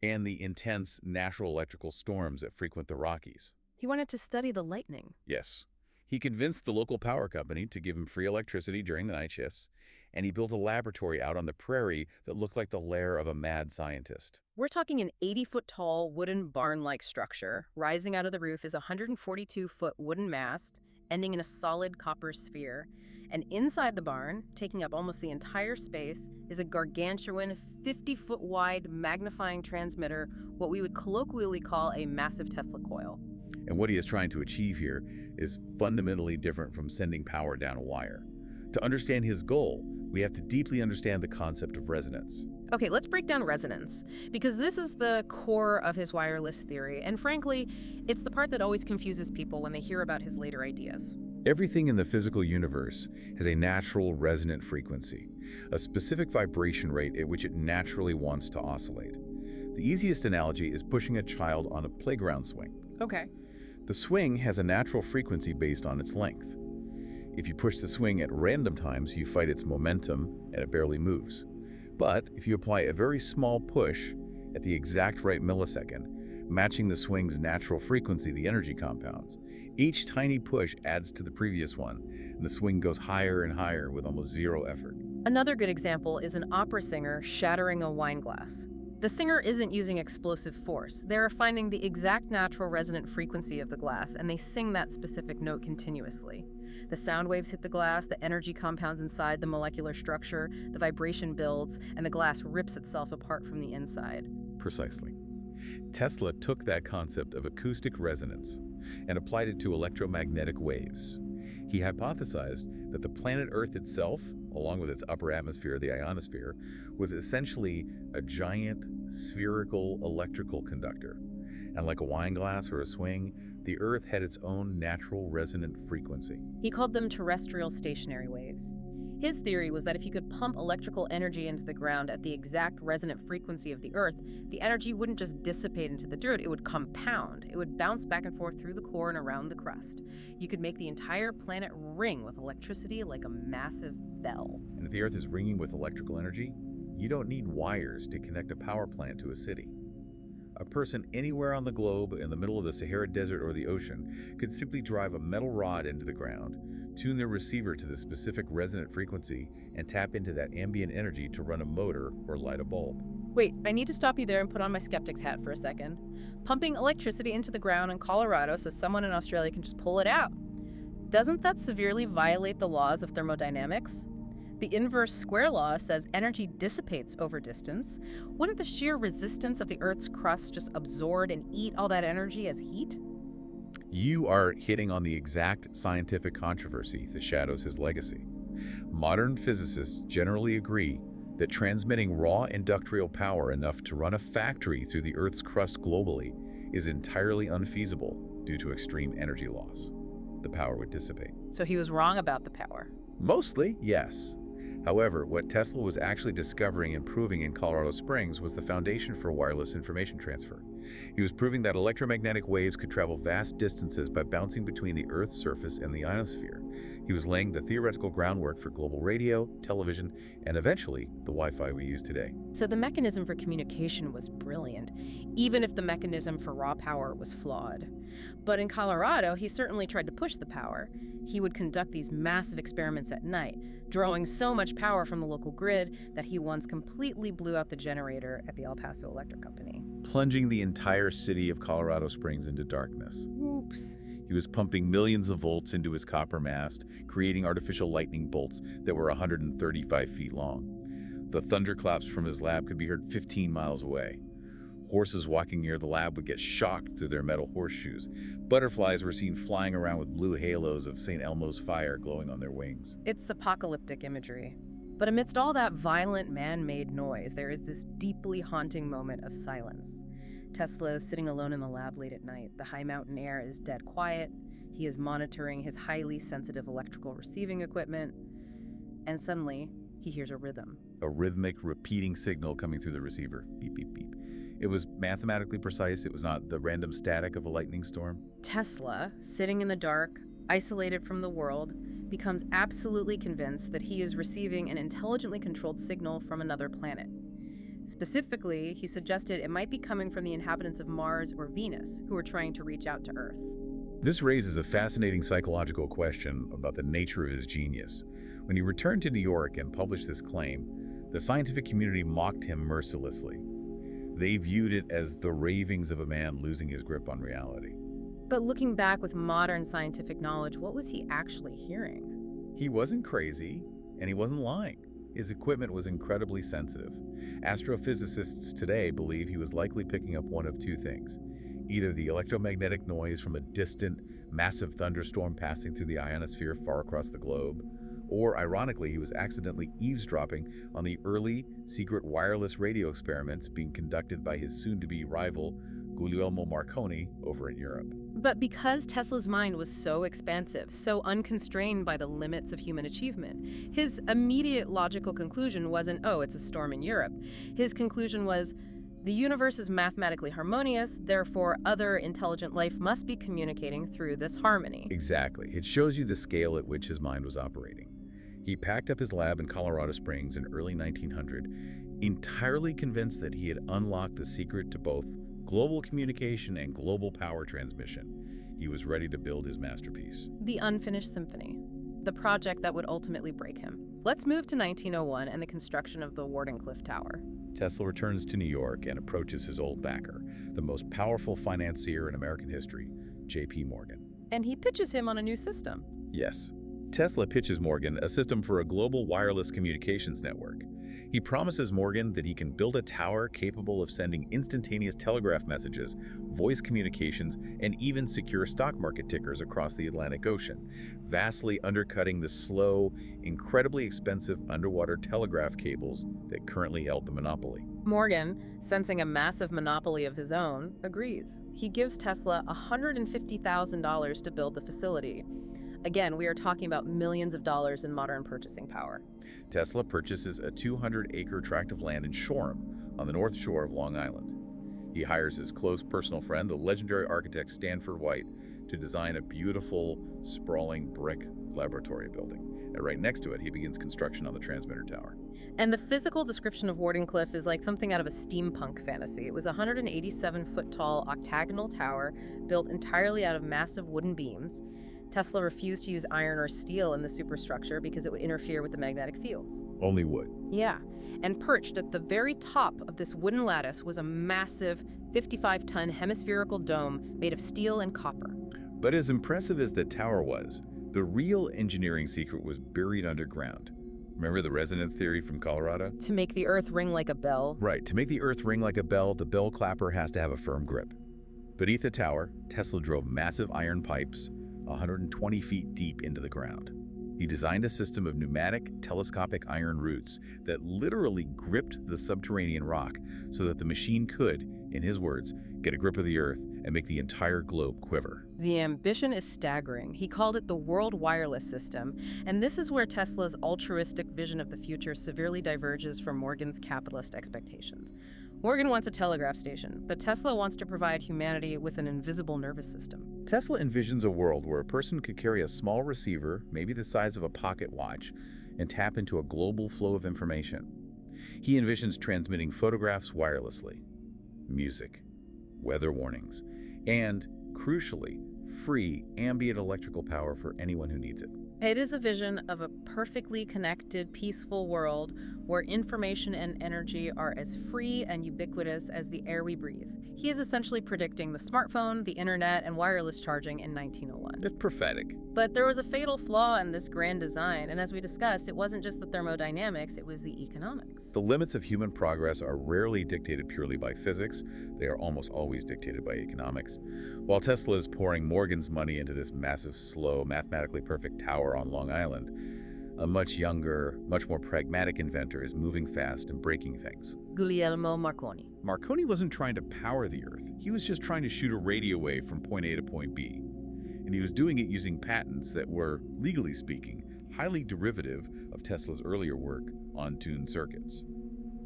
and the intense natural electrical storms that frequent the Rockies. He wanted to study the lightning. Yes. He convinced the local power company to give him free electricity during the night shifts, and he built a laboratory out on the prairie that looked like the lair of a mad scientist. We're talking an 80-foot-tall wooden barn-like structure. Rising out of the roof is a 142-foot wooden mast, ending in a solid copper sphere. And inside the barn, taking up almost the entire space, is a gargantuan 50-foot-wide magnifying transmitter, what we would colloquially call a massive Tesla coil. And what he is trying to achieve here is fundamentally different from sending power down a wire. To understand his goal, we have to deeply understand the concept of resonance. Okay, let's break down resonance, because this is the core of his wireless theory, and frankly, it's the part that always confuses people when they hear about his later ideas. Everything in the physical universe has a natural resonant frequency, a specific vibration rate at which it naturally wants to oscillate. The easiest analogy is pushing a child on a playground swing. Okay. The swing has a natural frequency based on its length. If you push the swing at random times, you fight its momentum and it barely moves. But if you apply a very small push at the exact right millisecond, matching the swing's natural frequency, the energy compounds, each tiny push adds to the previous one, and the swing goes higher and higher with almost zero effort. Another good example is an opera singer shattering a wine glass. The singer isn't using explosive force. They're finding the exact natural resonant frequency of the glass, and they sing that specific note continuously. The sound waves hit the glass, the energy compounds inside the molecular structure, the vibration builds, and the glass rips itself apart from the inside. Precisely. Tesla took that concept of acoustic resonance and applied it to electromagnetic waves. He hypothesized that the planet Earth itself, along with its upper atmosphere, the ionosphere, was essentially a giant spherical electrical conductor. And like a wine glass or a swing, the Earth had its own natural resonant frequency. He called them terrestrial stationary waves. His theory was that if you could pump electrical energy into the ground at the exact resonant frequency of the Earth, the energy wouldn't just dissipate into the dirt, it would compound. It would bounce back and forth through the core and around the crust. You could make the entire planet ring with electricity like a massive bell. And if the Earth is ringing with electrical energy, you don't need wires to connect a power plant to a city. A person anywhere on the globe, in the middle of the Sahara Desert or the ocean, could simply drive a metal rod into the ground, tune their receiver to the specific resonant frequency, and tap into that ambient energy to run a motor or light a bulb. Wait, I need to stop you there and put on my skeptic's hat for a second. Pumping electricity into the ground in Colorado so someone in Australia can just pull it out. Doesn't that severely violate the laws of thermodynamics? The inverse square law says energy dissipates over distance. Wouldn't the sheer resistance of the Earth's crust just absorb and eat all that energy as heat? You are hitting on the exact scientific controversy that shadows his legacy. Modern physicists generally agree that transmitting raw industrial power enough to run a factory through the Earth's crust globally is entirely unfeasible due to extreme energy loss. The power would dissipate. So he was wrong about the power. Mostly, yes. However, what Tesla was actually discovering and proving in Colorado Springs was the foundation for wireless information transfer. He was proving that electromagnetic waves could travel vast distances by bouncing between the Earth's surface and the ionosphere. He was laying the theoretical groundwork for global radio, television, and eventually the Wi-Fi we use today. So the mechanism for communication was brilliant, even if the mechanism for raw power was flawed. But in Colorado, he certainly tried to push the power. He would conduct these massive experiments at night, drawing so much power from the local grid that he once completely blew out the generator at the El Paso Electric Company. Plunging the entire city of Colorado Springs into darkness. Oops. He was pumping millions of volts into his copper mast, creating artificial lightning bolts that were 135 feet long. The thunderclaps from his lab could be heard 15 miles away. Horses walking near the lab would get shocked through their metal horseshoes. Butterflies were seen flying around with blue halos of St. Elmo's fire glowing on their wings. It's apocalyptic imagery. But amidst all that violent man-made noise, there is this deeply haunting moment of silence. Tesla is sitting alone in the lab late at night. The high mountain air is dead quiet. He is monitoring his highly sensitive electrical receiving equipment. And suddenly, he hears a rhythm. A rhythmic, repeating signal coming through the receiver. Beep, beep, beep. It was mathematically precise. It was not the random static of a lightning storm. Tesla, sitting in the dark, isolated from the world, becomes absolutely convinced that he is receiving an intelligently controlled signal from another planet. Specifically, he suggested it might be coming from the inhabitants of Mars or Venus, who are trying to reach out to Earth. This raises a fascinating psychological question about the nature of his genius. When he returned to New York and published this claim, the scientific community mocked him mercilessly. They viewed it as the ravings of a man losing his grip on reality. But looking back with modern scientific knowledge, what was he actually hearing? He wasn't crazy, and he wasn't lying. His equipment was incredibly sensitive. Astrophysicists today believe he was likely picking up one of two things: either the electromagnetic noise from a distant, massive thunderstorm passing through the ionosphere far across the globe, or, ironically, he was accidentally eavesdropping on the early, secret wireless radio experiments being conducted by his soon-to-be rival, Guglielmo Marconi, over in Europe. But because Tesla's mind was so expansive, so unconstrained by the limits of human achievement, his immediate logical conclusion wasn't, oh, it's a storm in Europe. His conclusion was, the universe is mathematically harmonious, therefore other intelligent life must be communicating through this harmony. Exactly. It shows you the scale at which his mind was operating. He packed up his lab in Colorado Springs in early 1900, entirely convinced that he had unlocked the secret to both global communication and global power transmission. He was ready to build his masterpiece. The unfinished symphony, the project that would ultimately break him. Let's move to 1901 and the construction of the Wardenclyffe Tower. Tesla returns to New York and approaches his old backer, the most powerful financier in American history, J.P. Morgan. And he pitches him on a new system. Yes. Tesla pitches Morgan a system for a global wireless communications network. He promises Morgan that he can build a tower capable of sending instantaneous telegraph messages, voice communications, and even secure stock market tickers across the Atlantic Ocean, vastly undercutting the slow, incredibly expensive underwater telegraph cables that currently held the monopoly. Morgan, sensing a massive monopoly of his own, agrees. He gives Tesla $150,000 to build the facility. Again, we are talking about millions of dollars in modern purchasing power. Tesla purchases a 200-acre tract of land in Shoreham, on the north shore of Long Island. He hires his close personal friend, the legendary architect Stanford White, to design a beautiful, sprawling brick laboratory building. And right next to it, he begins construction on the transmitter tower. And the physical description of Wardenclyffe is like something out of a steampunk fantasy. It was a 187-foot-tall octagonal tower built entirely out of massive wooden beams. Tesla refused to use iron or steel in the superstructure because it would interfere with the magnetic fields. Only wood. Yeah, and perched at the very top of this wooden lattice was a massive 55-ton hemispherical dome made of steel and copper. But as impressive as the tower was, the real engineering secret was buried underground. Remember the resonance theory from Colorado? To make the earth ring like a bell. Right, to make the earth ring like a bell, the bell clapper has to have a firm grip. Beneath the tower, Tesla drove massive iron pipes 120 feet deep into the ground. He designed a system of pneumatic, telescopic iron roots that literally gripped the subterranean rock so that the machine could, in his words, get a grip of the earth and make the entire globe quiver. The ambition is staggering. He called it the World Wireless System, and this is where Tesla's altruistic vision of the future severely diverges from Morgan's capitalist expectations. Morgan wants a telegraph station, but Tesla wants to provide humanity with an invisible nervous system. Tesla envisions a world where a person could carry a small receiver, maybe the size of a pocket watch, and tap into a global flow of information. He envisions transmitting photographs wirelessly, music, weather warnings, and, crucially, free ambient electrical power for anyone who needs it. It is a vision of a perfectly connected, peaceful world where information and energy are as free and ubiquitous as the air we breathe. He is essentially predicting the smartphone, the internet, and wireless charging in 1901. It's prophetic. But there was a fatal flaw in this grand design, and as we discussed, it wasn't just the thermodynamics, it was the economics. The limits of human progress are rarely dictated purely by physics. They are almost always dictated by economics. While Tesla is pouring Morgan's money into this massive, slow, mathematically perfect tower on Long Island, a much younger, much more pragmatic inventor is moving fast and breaking things. Guglielmo Marconi. Marconi wasn't trying to power the Earth. He was just trying to shoot a radio wave from point A to point B. And he was doing it using patents that were, legally speaking, highly derivative of Tesla's earlier work on tuned circuits.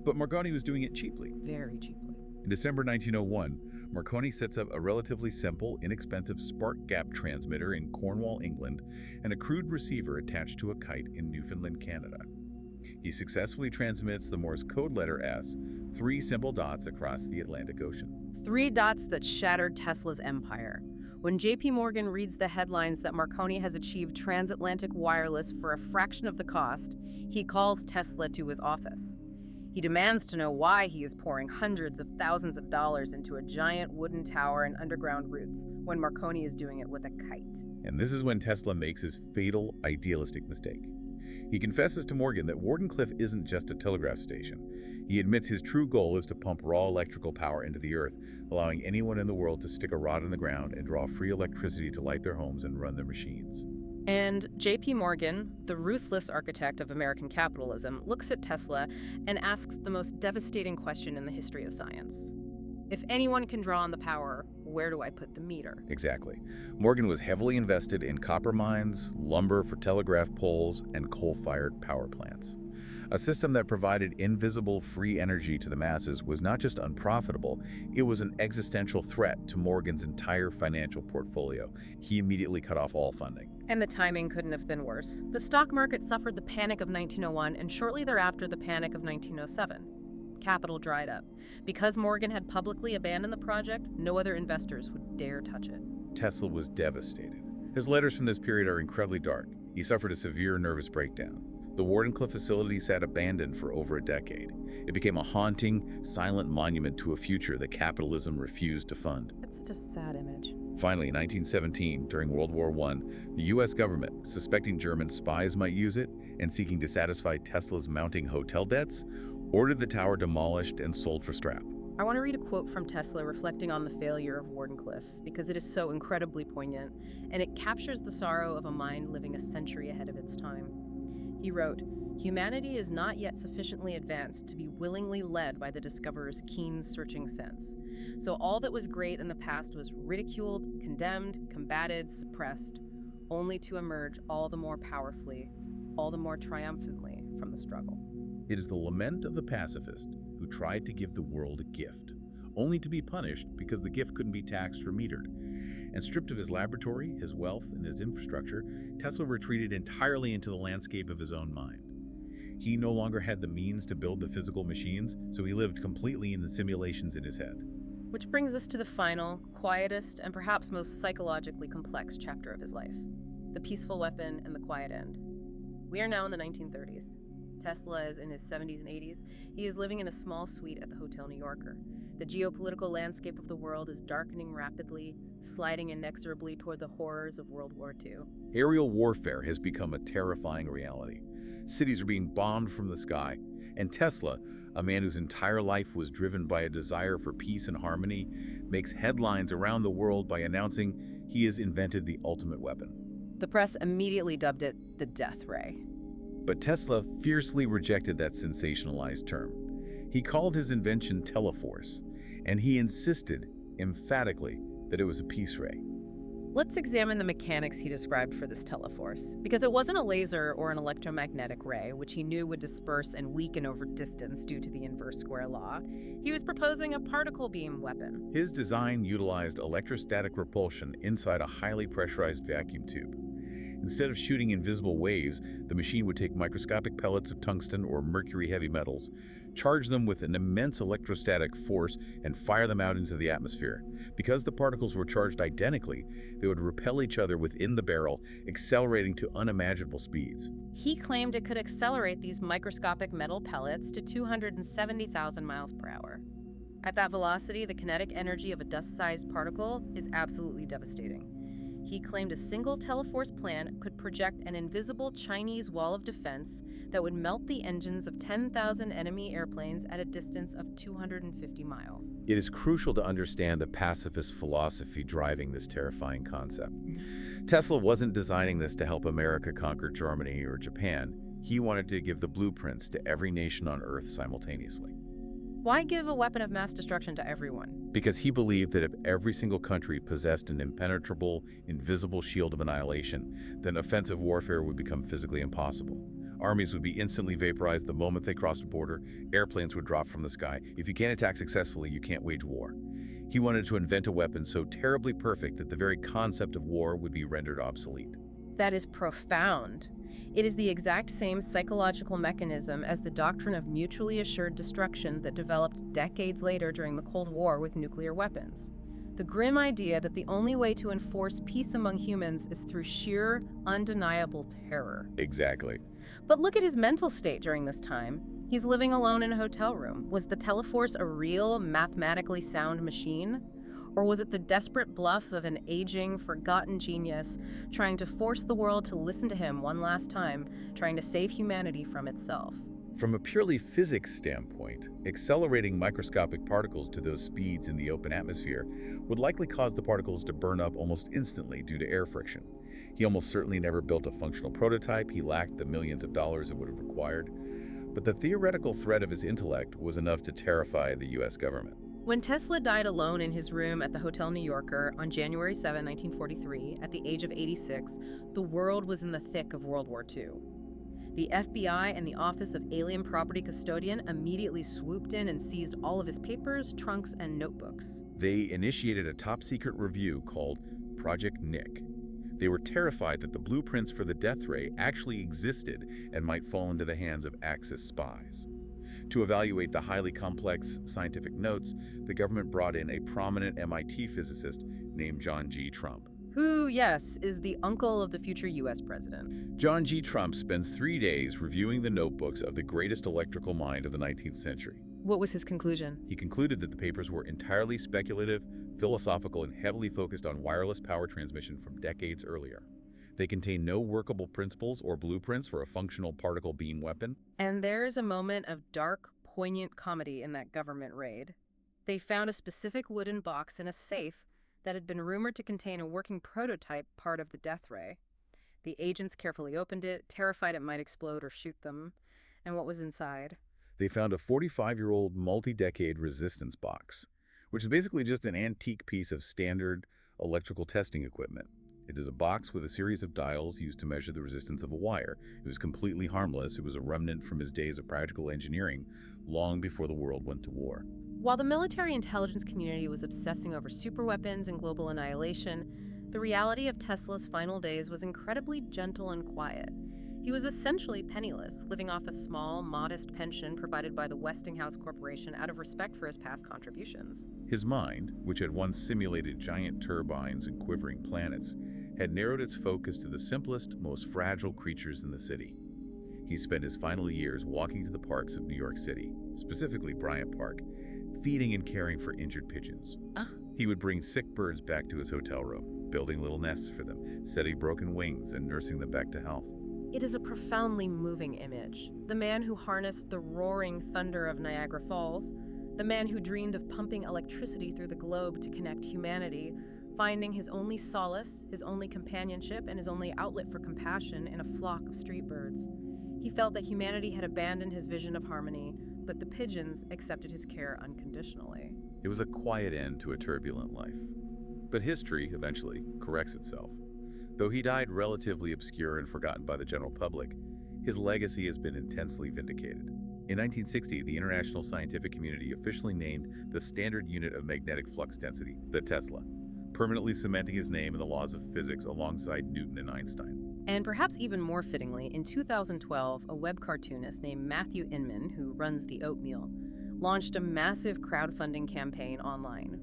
But Marconi was doing it cheaply. Very cheaply. In December 1901, Marconi sets up a relatively simple, inexpensive spark gap transmitter in Cornwall, England, and a crude receiver attached to a kite in Newfoundland, Canada. He successfully transmits the Morse code letter S, 3 simple dots across the Atlantic Ocean. 3 dots that shattered Tesla's empire. When J.P. Morgan reads the headlines that Marconi has achieved transatlantic wireless for a fraction of the cost, he calls Tesla to his office. He demands to know why he is pouring hundreds of thousands of dollars into a giant wooden tower and underground routes when Marconi is doing it with a kite. And this is when Tesla makes his fatal idealistic mistake. He confesses to Morgan that Wardenclyffe isn't just a telegraph station. He admits his true goal is to pump raw electrical power into the earth, allowing anyone in the world to stick a rod in the ground and draw free electricity to light their homes and run their machines. And J.P. Morgan, the ruthless architect of American capitalism, looks at Tesla and asks the most devastating question in the history of science. If anyone can draw on the power, where do I put the meter? Exactly. Morgan was heavily invested in copper mines, lumber for telegraph poles, and coal-fired power plants. A system that provided invisible free energy to the masses was not just unprofitable, it was an existential threat to Morgan's entire financial portfolio. He immediately cut off all funding. And the timing couldn't have been worse. The stock market suffered the panic of 1901 and shortly thereafter the panic of 1907. Capital dried up. Because Morgan had publicly abandoned the project, no other investors would dare touch it. Tesla was devastated. His letters from this period are incredibly dark. He suffered a severe nervous breakdown. The Wardenclyffe facility sat abandoned for over a decade. It became a haunting, silent monument to a future that capitalism refused to fund. It's such a sad image. Finally, in 1917, during World War I, the U.S. government, suspecting German spies might use it and seeking to satisfy Tesla's mounting hotel debts, ordered the tower demolished and sold for scrap. I want to read a quote from Tesla reflecting on the failure of Wardenclyffe because it is so incredibly poignant, and it captures the sorrow of a mind living a century ahead of its time. He wrote, "Humanity is not yet sufficiently advanced to be willingly led by the discoverer's keen, searching sense. So all that was great in the past was ridiculed, condemned, combated, suppressed, only to emerge all the more powerfully, all the more triumphantly from the struggle." It is the lament of the pacifist who tried to give the world a gift, only to be punished because the gift couldn't be taxed or metered. And stripped of his laboratory, his wealth, and his infrastructure, Tesla retreated entirely into the landscape of his own mind. He no longer had the means to build the physical machines, so he lived completely in the simulations in his head. Which brings us to the final, quietest, and perhaps most psychologically complex chapter of his life: the peaceful weapon and the quiet end. We are now in the 1930s. Tesla is in his 70s and 80s. He is living in a small suite at the Hotel New Yorker. The geopolitical landscape of the world is darkening rapidly, sliding inexorably toward the horrors of World War II. Aerial warfare has become a terrifying reality. Cities are being bombed from the sky, and Tesla, a man whose entire life was driven by a desire for peace and harmony, makes headlines around the world by announcing he has invented the ultimate weapon. The press immediately dubbed it the death ray. But Tesla fiercely rejected that sensationalized term. He called his invention Teleforce, and he insisted, emphatically, that it was a peace ray. Let's examine the mechanics he described for this teleforce, because it wasn't a laser or an electromagnetic ray, which he knew would disperse and weaken over distance due to the inverse square law. He was proposing a particle beam weapon. His design utilized electrostatic repulsion inside a highly pressurized vacuum tube. Instead of shooting invisible waves, the machine would take microscopic pellets of tungsten or mercury-heavy metals, charge them with an immense electrostatic force, and fire them out into the atmosphere. Because the particles were charged identically, they would repel each other within the barrel, accelerating to unimaginable speeds. He claimed it could accelerate these microscopic metal pellets to 270,000 miles per hour. At that velocity, the kinetic energy of a dust-sized particle is absolutely devastating. He claimed a single Teleforce plant could project an invisible Chinese wall of defense that would melt the engines of 10,000 enemy airplanes at a distance of 250 miles. It is crucial to understand the pacifist philosophy driving this terrifying concept. Tesla wasn't designing this to help America conquer Germany or Japan. He wanted to give the blueprints to every nation on Earth simultaneously. Why give a weapon of mass destruction to everyone? Because he believed that if every single country possessed an impenetrable, invisible shield of annihilation, then offensive warfare would become physically impossible. Armies would be instantly vaporized the moment they crossed a border, airplanes would drop from the sky. If you can't attack successfully, you can't wage war. He wanted to invent a weapon so terribly perfect that the very concept of war would be rendered obsolete. That is profound. It is the exact same psychological mechanism as the doctrine of mutually assured destruction that developed decades later during the Cold War with nuclear weapons. The grim idea that the only way to enforce peace among humans is through sheer, undeniable terror. Exactly. But look at his mental state during this time. He's living alone in a hotel room. Was the Teleforce a real, mathematically sound machine? Or was it the desperate bluff of an aging, forgotten genius trying to force the world to listen to him one last time, trying to save humanity from itself? From a purely physics standpoint, accelerating microscopic particles to those speeds in the open atmosphere would likely cause the particles to burn up almost instantly due to air friction. He almost certainly never built a functional prototype. He lacked the millions of dollars it would have required. But the theoretical threat of his intellect was enough to terrify the U.S. government. When Tesla died alone in his room at the Hotel New Yorker on January 7, 1943, at the age of 86, the world was in the thick of World War II. The FBI and the Office of Alien Property Custodian immediately swooped in and seized all of his papers, trunks, and notebooks. They initiated a top-secret review called Project Nick. They were terrified that the blueprints for the death ray actually existed and might fall into the hands of Axis spies. To evaluate the highly complex scientific notes, the government brought in a prominent MIT physicist named John G. Trump. who, yes, is the uncle of the future U.S. president. John G. Trump spends 3 days reviewing the notebooks of the greatest electrical mind of the 19th century. What was his conclusion? He concluded that the papers were entirely speculative, philosophical, and heavily focused on wireless power transmission from decades earlier. They contain no workable principles or blueprints for a functional particle beam weapon. And there is a moment of dark, poignant comedy in that government raid. They found a specific wooden box in a safe that had been rumored to contain a working prototype part of the death ray. The agents carefully opened it, terrified it might explode or shoot them. And what was inside? They found a 45-year-old multi-decade resistance box, which is basically just an antique piece of standard electrical testing equipment. It is a box with a series of dials used to measure the resistance of a wire. It was completely harmless. It was a remnant from his days of practical engineering, long before the world went to war. While the military intelligence community was obsessing over superweapons and global annihilation, the reality of Tesla's final days was incredibly gentle and quiet. He was essentially penniless, living off a small, modest pension provided by the Westinghouse Corporation out of respect for his past contributions. His mind, which had once simulated giant turbines and quivering planets, had narrowed its focus to the simplest, most fragile creatures in the city. He spent his final years walking to the parks of New York City, specifically Bryant Park, feeding and caring for injured pigeons. He would bring sick birds back to his hotel room, building little nests for them, setting broken wings and nursing them back to health. It is a profoundly moving image. The man who harnessed the roaring thunder of Niagara Falls, the man who dreamed of pumping electricity through the globe to connect humanity, finding his only solace, his only companionship, and his only outlet for compassion in a flock of street birds. He felt that humanity had abandoned his vision of harmony, but the pigeons accepted his care unconditionally. It was a quiet end to a turbulent life. But history, eventually, corrects itself. Though he died relatively obscure and forgotten by the general public, his legacy has been intensely vindicated. In 1960, the international scientific community officially named the standard unit of magnetic flux density, the Tesla, permanently cementing his name in the laws of physics alongside Newton and Einstein. And perhaps even more fittingly, in 2012, a web cartoonist named Matthew Inman, who runs The Oatmeal, launched a massive crowdfunding campaign online.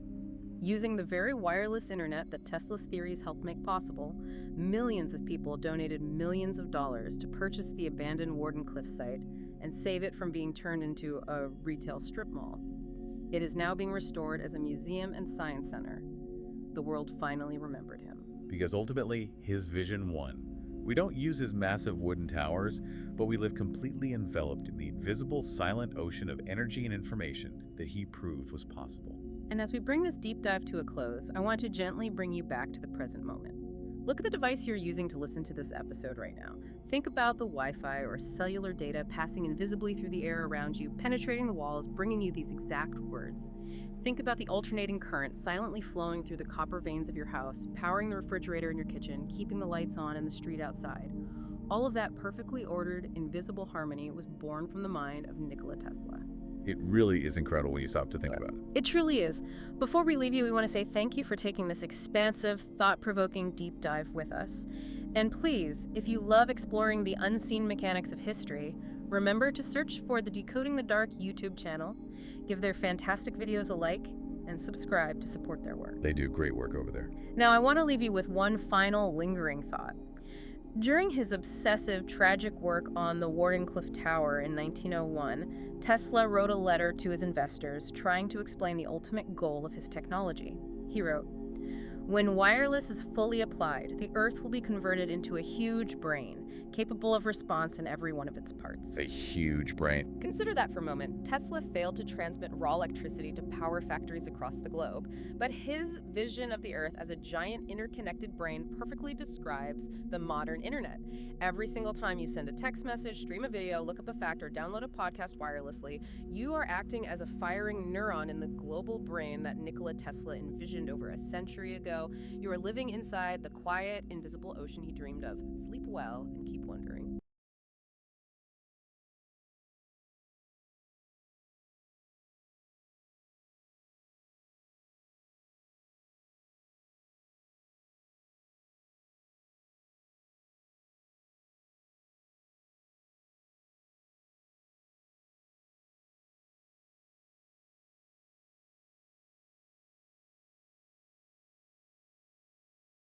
Using the very wireless internet that Tesla's theories helped make possible, millions of people donated millions of dollars to purchase the abandoned Wardenclyffe site and save it from being turned into a retail strip mall. It is now being restored as a museum and science center. The world finally remembered him. Because ultimately, his vision won. We don't use his massive wooden towers, but we live completely enveloped in the invisible, silent ocean of energy and information that he proved was possible. And as we bring this deep dive to a close, I want to gently bring you back to the present moment. Look at the device you're using to listen to this episode right now. Think about the Wi-Fi or cellular data passing invisibly through the air around you, penetrating the walls, bringing you these exact words. Think about the alternating current silently flowing through the copper veins of your house, powering the refrigerator in your kitchen, keeping the lights on in the street outside. All of that perfectly ordered, invisible harmony was born from the mind of Nikola Tesla. It really is incredible when you stop to think about it. It truly is. Before we leave you, we want to say thank you for taking this expansive, thought-provoking deep dive with us. And please, if you love exploring the unseen mechanics of history, remember to search for the Decoding the Dark YouTube channel, give their fantastic videos a like, and subscribe to support their work. They do great work over there. Now, I want to leave you with one final lingering thought. During his obsessive, tragic work on the Wardenclyffe Tower in 1901, Tesla wrote a letter to his investors trying to explain the ultimate goal of his technology. He wrote, "When wireless is fully applied, the Earth will be converted into a huge brain, capable of response in every one of its parts." A huge brain. Consider that for a moment. Tesla failed to transmit raw electricity to power factories across the globe, but his vision of the Earth as a giant interconnected brain perfectly describes the modern internet. Every single time you send a text message, stream a video, look up a fact, or download a podcast wirelessly, you are acting as a firing neuron in the global brain that Nikola Tesla envisioned over a century ago. You are living inside the quiet, invisible ocean he dreamed of. Sleep well and keep wondering.